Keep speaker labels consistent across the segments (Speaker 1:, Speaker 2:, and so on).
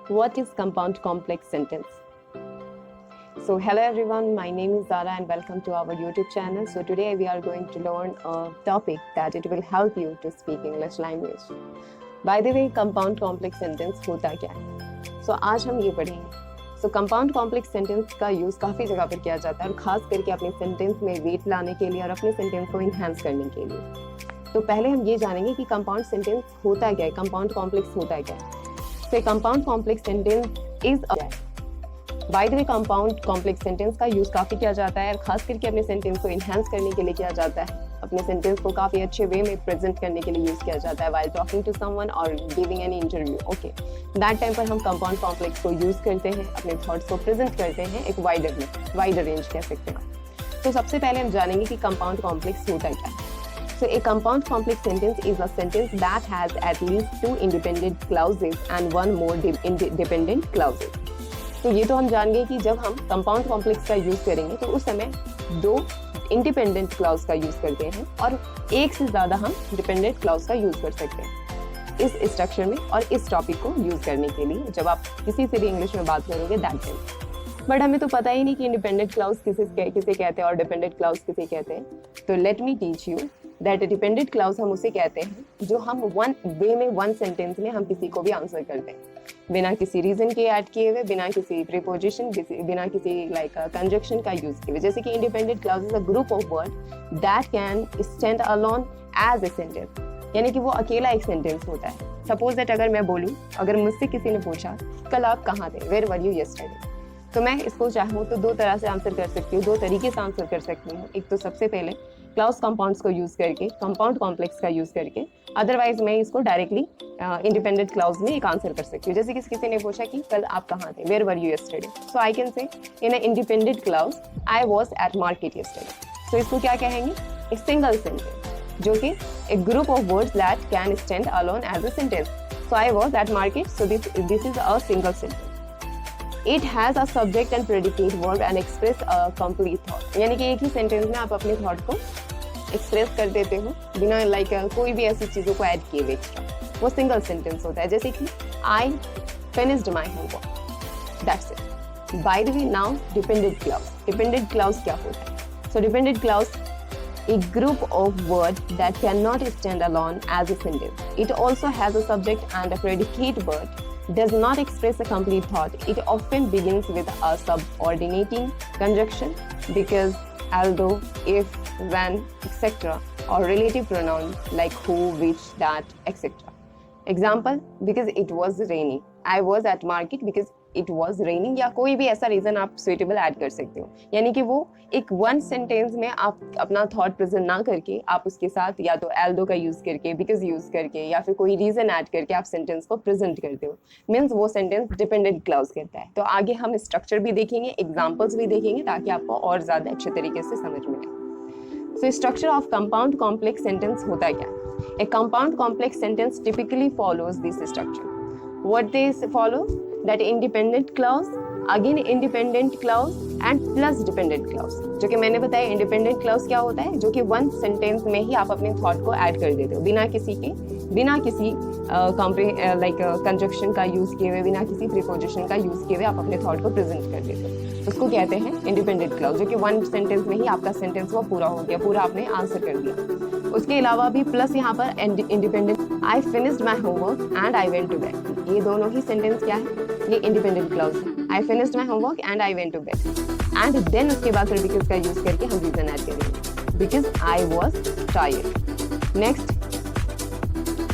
Speaker 1: What is compound complex sentence? So hello everyone, my name is Zara and welcome to our YouTube channel. So today we are going to learn a topic that it will help you to speak English language. By the way, compound complex sentence होता क्या है? So आज हम ये पढ़ेंगे. So compound complex sentence का use काफ़ी जगह पर किया जाता है और ख़ास करके अपने सेंटेंस में वेट लाने के लिए और अपने सेंटेंस को इन्हांस करने के लिए. तो पहले हम ये जानेंगे कि कंपाउंड सेंटेंस होता क्या है, कंपाउंड कॉम्प्लेक्स होता क्या है. So compound complex sentence is by the way compound complex sentence का यूज़ काफ़ी किया जाता है और ख़ास करके अपने सेंटेंस को इन्हांस करने के लिए किया जाता है. अपने सेंटेंस को काफ़ी अच्छे वे में प्रेजेंट करने के लिए यूज़ किया जाता है व्हाइल टॉकिंग टू समवन और giving an interview. Okay, that time पर हम कंपाउंड कॉम्प्लेक्स को यूज़ करते हैं, अपने थॉट्स को प्रेजेंट करते हैं एक वाइडर रेंज कह सकते हैं. तो सबसे पहले हम जानेंगे कि कंपाउंड कॉम्प्लेक्स होता क्या है. So a compound complex sentence is a sentence that has at least two independent clauses and one more dependent clauses. तो ये तो हम जान गए कि जब हम compound complex का यूज़ करेंगे तो उस समय दो independent clause का यूज़ करते हैं और एक से ज़्यादा हम dependent clause का यूज़ कर सकते हैं इस स्ट्रक्चर में और इस टॉपिक को यूज़ करने के लिए जब आप किसी से भी इंग्लिश में बात करोगे दैट टाइम. बट हमें तो पता ही नहीं कि इंडिपेंडेंट क्लाउज किसे कहते हैं और डिपेंडेंट क्लाउज किसे कहते हैं. तो let me teach you that dependent clause हम उसे कहते हैं जो हम वन वे में वन सेंटेंस में हम किसी को भी आंसर करते हैं बिना किसी रीजन के ऐड किए हुए, बिना किसी प्रीपोजिशन, बिना किसी लाइक कंजक्शन का यूज किए हुए. जैसे कि independent clause is a group of word that can stand alone as a sentence, यानी कि वो अकेला एक सेंटेंस होता है. सपोज दैट अगर मैं बोलूँ, अगर मुझसे किसी ने पूछा कल आप कहाँ थे, वेयर वर यू यस्टरडे, तो मैं इसको चाहूँ तो दो तरह से आंसर कर सकती हूँ, दो तरीके से आंसर कर सकती हूँ. एक तो सबसे पहले क्लाउज कंपाउंड्स को यूज़ करके, कंपाउंड कॉम्प्लेक्स का यूज़ करके, अदरवाइज मैं इसको डायरेक्टली इंडिपेंडेंट क्लाउज में एक आंसर कर सकती हूँ. जैसे कि किसी ने पूछा कि कल आप कहाँ थे, where were you yesterday, so I can say in a independent clause I was at market yesterday. So इसको क्या कहेंगे, ए सिंगल सेंटेंस जो कि a group of words that can stand alone as a sentence. So I was at market, so this is a single sentence. It has a subject and predicate verb and express a complete thought. यानी कि एक ही sentence में आप अपने thought को express कर देते हो बिना लाइक कोई भी ऐसी चीज़ों को ऐड किए हुए एक्स्ट्रा. वो सिंगल सेंटेंस होता है. जैसे कि I finished my homework. That's it. By the way, now dependent clause. Dependent clause क्या होता है? So dependent clause a group of words that cannot stand alone as a sentence. It also has a subject and a predicate verb. Does not express a complete thought. It often begins with a subordinating conjunction because, although, if, when, etc. or relative pronouns like who, which, that, etc. Example, because it was raining. I was at market because it was raining. या कोई भी ऐसा reason आप suitable add कर सकते हो. यानी कि वो एक वन सेंटेंस में आप अपना थॉट प्रेजेंट ना करके आप उसके साथ या तो एल्डो का यूज करके, बिकॉज यूज करके या फिर कोई रीजन ऐड करके आप सेंटेंस को प्रेजेंट करते हो. मीन्स वो सेंटेंस डिपेंडेंट क्लाउज कहता है. तो आगे हम स्ट्रक्चर भी देखेंगे, एग्जाम्पल्स भी देखेंगे ताकि आपको और ज्यादा अच्छे तरीके से समझ में आए. So structure of compound complex sentence होता क्या? A compound complex sentence typically follows this structure. What they follow? That independent clause, again independent clause and plus dependent clause. जो कि मैंने बताया independent clause क्या होता है, जो कि one sentence में ही आप अपने thought को add कर देते हो बिना किसी conjunction का यूज किए हुए, बिना किसी preposition का यूज किए हुए आप अपने thought को present कर देते हो. उसको कहते हैं independent clause, जो कि one sentence में ही आपका sentence वो पूरा हो गया, पूरा आपने आंसर कर दिया. उसके अलावा भी प्लस यहाँ पर independent, I finished my homework and I went to bed. ये दोनों ही सेंटेंस क्या है, ये इंडिपेंडेंट क्लाउज है. I finished my homework and I went to bed and then उसके बाद फिर बिकॉज का यूज करके हम रीजन ऐड करेंगे, because I was tired. Next,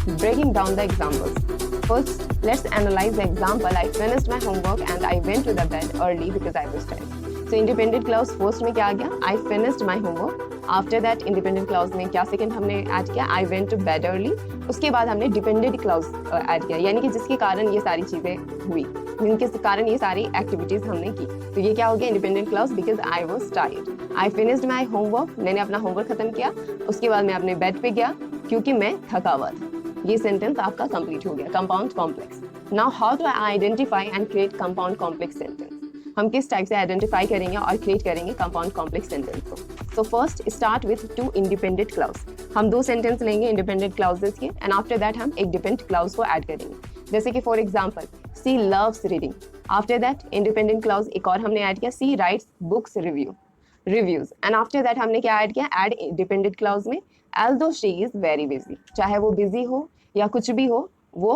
Speaker 1: breaking down the examples. First, let's analyze the example. I finished my homework and I went to the bed early because I was tired. So independent clause first में क्या आ गया, I finished my homework. After that independent clause में क्या second हमने add किया, I went to bed early. उसके बाद हमने dependent clause ऐड किया, यानी कि जिसके कारण ये सारी चीज़ें हुई, जिनके कारण ये सारी एक्टिविटीज़ हमने की. तो ये क्या हो गया, independent clause because I was tired. I finished my homework. मैंने अपना होमवर्क खत्म किया, उसके बाद मैं अपने बेड पे गया क्योंकि मैं थका हुआ था. ये सेंटेंस आपका कंप्लीट हो गया, compound complex. Now how to identify and create compound complex sentence. हम किस टाइप से आइडेंटिफाई करेंगे और क्रिएट करेंगे कंपाउंड कॉम्प्लेक्स सेंटेंस को. So first start with two independent clause. हम दो सेंटेंस लेंगे इंडिपेंडेंट क्लाउजेस के एंड आफ्टर दैट हम एक डिपेंडेंट क्लाउज को ऐड करेंगे. जैसे कि for example she loves reading. After that independent clause एक और हमने ऐड किया, she writes books reviews. And after that हमने क्या ऐड किया, ऐड डिपेंडेंट क्लाउज में although she is very busy. चाहे वो बिजी हो या कुछ भी हो, वो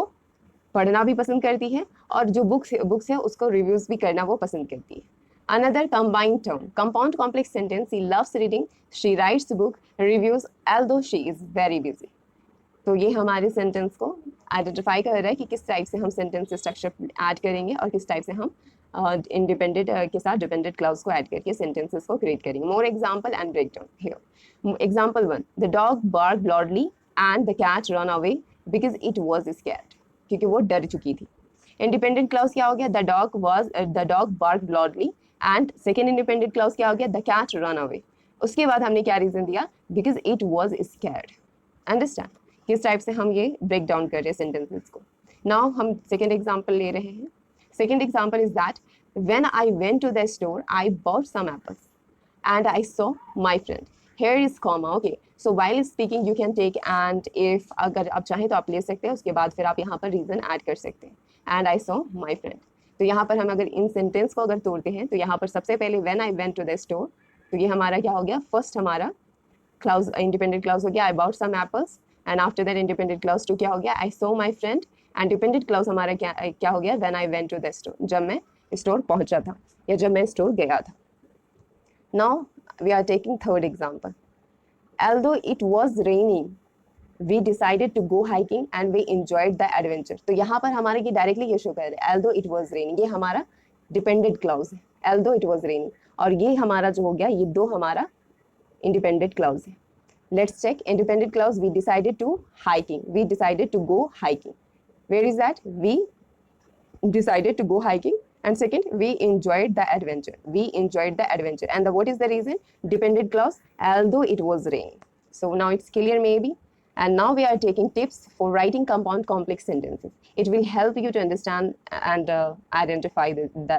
Speaker 1: पढ़ना भी पसंद करती है और जो बुक्स है उसको रिव्यूज भी करना वो पसंद करती है. Another combined term, compound complex sentence, he loves reading, she writes book, reviews, although she is very busy. तो ये हमारे सेंटेंस को आइडेंटिफाई कर रहा है कि किस टाइप से हम सेंटेंस स्ट्रक्चर ऐड करेंगे और किस टाइप से हम इंडिपेंडेंट के साथ डिपेंडेंट क्लाउज को ऐड करके सेंटेंसेस को क्रिएट करेंगे. More example and break down here. Example 1, the dog barked loudly and the cat run away because it was scared. क्योंकि वो डर चुकी थी. इंडिपेंडेंट क्लाउज क्या हो गया, the dog barked loudly. And second independent clause क्या हो गया, द कैट रन अवे. उसके बाद हमने क्या रीजन दिया, because it was scared. Understand किस टाइप से हम ये ब्रेक डाउन कर रहे हैं सेंटेंसेस को. नाउ हम सेकेंड एग्जाम्पल ले रहे हैं. Second example is that when I went to the store I bought some apples and I saw my friend. Here is comma. Okay, so while speaking you can take and if, अगर आप चाहें तो आप ले सकते हैं, उसके बाद फिर आप यहाँ पर रीजन ऐड कर सकते हैं. And I saw my friend. तो यहाँ पर हम अगर इन सेंटेंस को अगर तोड़ते हैं तो यहाँ पर सबसे पहले when I went to the store, तो ये हमारा क्या हो गया, फर्स्ट हमारा क्लाउज इंडिपेंडेंट क्लाउज हो गया I bought some apples. And after that independent clause 2 क्या हो गया, I saw my friend. And dependent clause हमारा क्या हो गया, when I went to the store, जब मैं स्टोर पहुंचा था या जब मैं स्टोर गया था. Now we are taking third example. although it was raining we decided to go hiking and we enjoyed the adventure. तो यहाँ पर हमारे ये डायरेक्टली ये शो कर रहे हैं although it was raining, ये हमारा डिपेंडेंट क्लाउज है although it was raining. और ये हमारा जो हो गया, ये दो हमारा इंडिपेंडेंट क्लाउज है. Let's check independent clause. we decided to go hiking. where is that, we decided to go hiking. And second, we enjoyed the adventure. And what is the reason? Dependent clause, although it was raining. So now it's clear maybe. And now we are taking tips for writing compound complex sentences. It will help you to understand and identify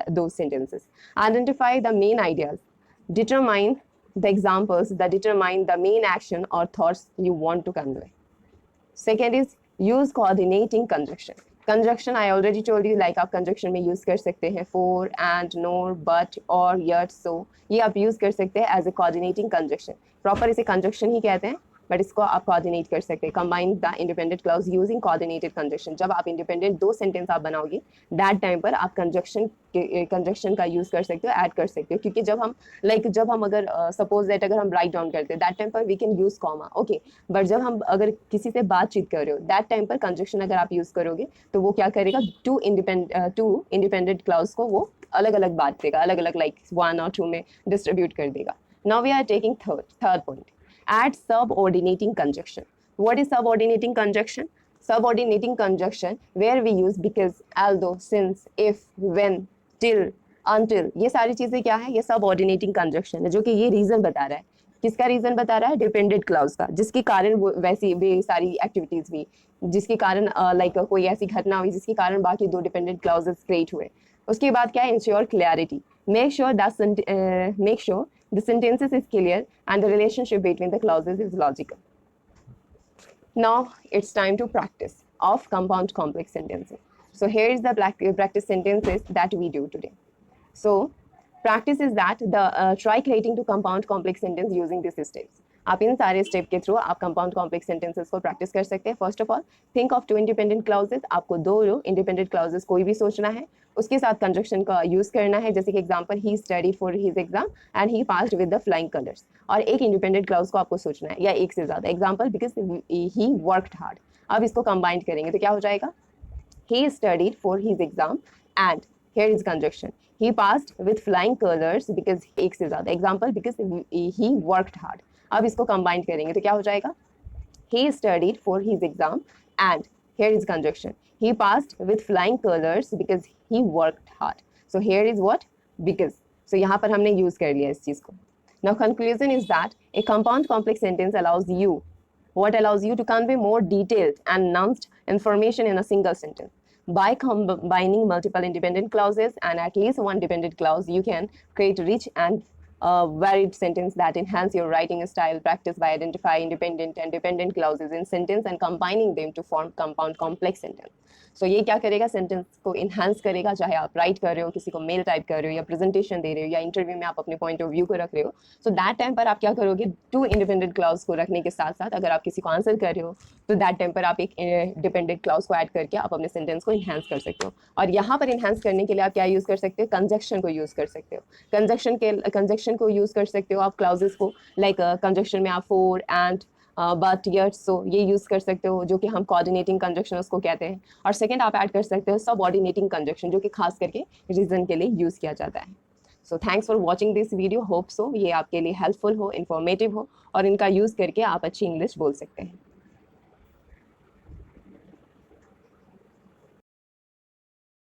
Speaker 1: those sentences. Identify the main ideas. Determine the examples that determine the main action or thoughts you want to convey. Second is use coordinating conjunction. Conjunction I already told you, like आप conjunction में use कर सकते हैं for, and, nor, but, और, yet, so. ये आप use कर सकते हैं as a coordinating conjunction. Proper इसे कंजक्शन ही कहते हैं, बट इसको आप कोऑर्डिनेट कर सकते हैं. Combine the independent clause using coordinated conjunction. जब आप इंडिपेंडेंट दो सेंटेंस आप बनाओगे, दैट टाइम पर आप कंजक्शन का यूज़ कर सकते हो, ऐड कर सकते हो. क्योंकि जब हम अगर सपोज दैट अगर हम राइट डाउन करते हैं, दैट टाइम पर we can use comma. Okay, but जब हम अगर किसी से बातचीत कर रहे हो, दैट टाइम पर कंजक्शन अगर आप यूज़ करोगे तो वो क्या करेगा, टू इंडिपेंडेंट क्लाउज को वो अलग अलग बात देगा, अलग अलग लाइक 1 और 2 में डिस्ट्रीब्यूट कर देगा. Now we are taking third point. Add subordinating conjunction. What is subordinating conjunction? Subordinating conjunction where we use because, although, since, if, when, till, until. ये सारी चीजें क्या है, ये subordinating conjunction है, जो कि ये रीजन बता रहा है. किसका रीजन बता रहा है, डिपेंडेंट क्लाउज का, जिसके कारण वो वैसी वे सारी एक्टिविटीज हुई, जिसके कारण लाइक कोई ऐसी घटना हुई जिसके कारण बाकी दो डिपेंडेंट क्लाउजेस क्रिएट हुए. उसके बाद क्या है, ensure clarity. make sure the sentences is clear and the relationship between the clauses is logical. Now it's time to practice of compound complex sentences. So here is the practice sentences that we do today. So practice is that try creating two compound complex sentence using these steps. आप इन सारे step के through आप compound complex sentences को practice कर सकते हैं. First of all think of 2 independent clauses. आपको 2 independent clauses कोई भी सोचना है, उसके साथ कंजक्शन का यूज करना है. जैसे कि example, he studied for his exam and he passed with the flying colours. और एक इंडिपेंडेंट क्लाउज को आपको सोचना है या एक से ज्यादा. Example, because he worked hard. अब इसको कंबाइन करेंगे तो क्या हो जाएगा, he studied for his exam and here is conjunction, he passed with flying colors because एक से ज्यादा. Example, because he worked hard. अब इसको कंबाइन करेंगे तो क्या हो जाएगा, he studied for his exam and here is conjunction, he passed with flying colors because he worked hard. So here is what, because. So यहाँ पर हमने यूज कर लिया इस चीज को. Now conclusion is that a compound complex sentence allows you to convey more detailed and nuanced information in a single sentence. By combining multiple independent clauses and at least one dependent clause, you can create rich and varied sentence that enhance your writing style. Practice by identifying independent and dependent clauses in sentence and combining them to form compound complex sentence. So ये क्या करेगा, sentence को enhance करेगा, चाहे आप right कर रहे हो, किसी को मेल टाइप कर रहे हो, या प्रेजेंटेशन दे रहे हो, या इंटरव्यू में आप अपने पॉइंट ऑफ व्यू को रख रहे हो. सो दैट टाइम पर आप क्या करोगे, 2 इंडिपेंडेंट क्लाउज को रखने के साथ साथ अगर आप किसी को आंसर कर रहे हो तो दैट टाइम पर आप एक डिपेंडेंट क्लाउज को ऐड करके आप अपने सेंटेंस को इन्हांस कर सकते हो. और यहाँ पर इन्हांस करने के लिए आप क्या यूज कर सकते हो, कंजक्शन को यूज कर सकते हो. कंजक्शन को यूज कर सकते हो आप क्लाउजेस को, लाइक कंजक्शन में आप for, and, but, yet, so ये यूज कर सकते हो, जो कि हम कोऑर्डिनेटिंग कंजक्शन उसको कहते हैं. और सेकंड आप ऐड कर सकते हो सबऑर्डिनेटिंग कंजक्शन, जो कि खास करके रीजन के लिए यूज किया जाता है. So thanks for watching this video. Hope so ये आपके लिए हेल्पफुल हो, इन्फॉर्मेटिव हो, और इनका यूज करके आप अच्छी इंग्लिश बोल सकते हैं.